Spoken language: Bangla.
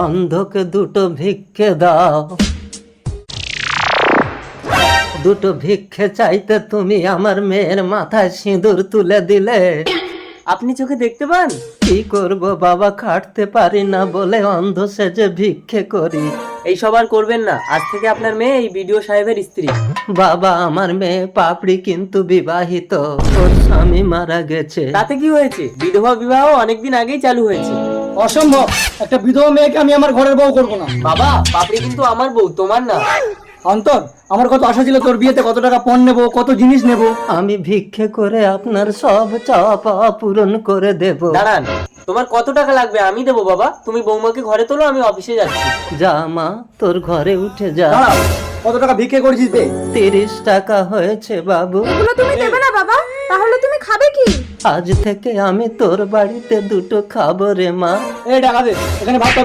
অন্ধকে দুটো ভিক্ষে দাও। দুটো ভিক্ষে চাইতে তুমি আমার মেয়ের মাথায় সিঁদুর তুলে দিলে। আপনি চোখে দেখতে পান? কি করব বাবা, খাটতে পারি না বলে অন্ধ সেজে ভিক্ষে করি। এইসব আর করবেন না, আজ থেকে আপনার মেয়ে এই বিডিও সাহেবের স্ত্রী। বাবা আমার মেয়ে পাপড়ি কিন্তু বিবাহিত, ওর স্বামী মারা গেছে। তাতে কি হয়েছে? বিধবা বিবাহ অনেকদিন আগেই চালু হয়েছে। অসম্ভব, একটা বিধবা মেয়েকে আমি আমার ঘরের বউ করবো না। বাবা, পাপড়ি কিন্তু আমার বউ, তোমার না। অন্তর, আমার কত আশা ছিল তোর বিয়েতে কত টাকা পণ নেবো, কত জিনিস নেবো। আমি ভিক্ষে করে আপনার সব চাওয়া পাওয়া পূরণ করে দেব। দাঁড়ান, তোমার কত টাকা লাগবে আমি দেবো বাবা। তুমি বৌমাকে ঘরে তোলো, আমি অফিসে যাচ্ছি। যা মা, তোর ঘরে উঠে যা। দাঁড়াও, কত টাকা ভিক্ষে করেছিস দে। 30 টাকা হয়েছে বাবু। এগুলো তুমি দেবে না বাবা? তাহলে তুমি খাবে কি? আজ থেকে আমি তোর বাড়িতে দুটো খাবো রে মা। এই টাকা দে, এখানে ভাত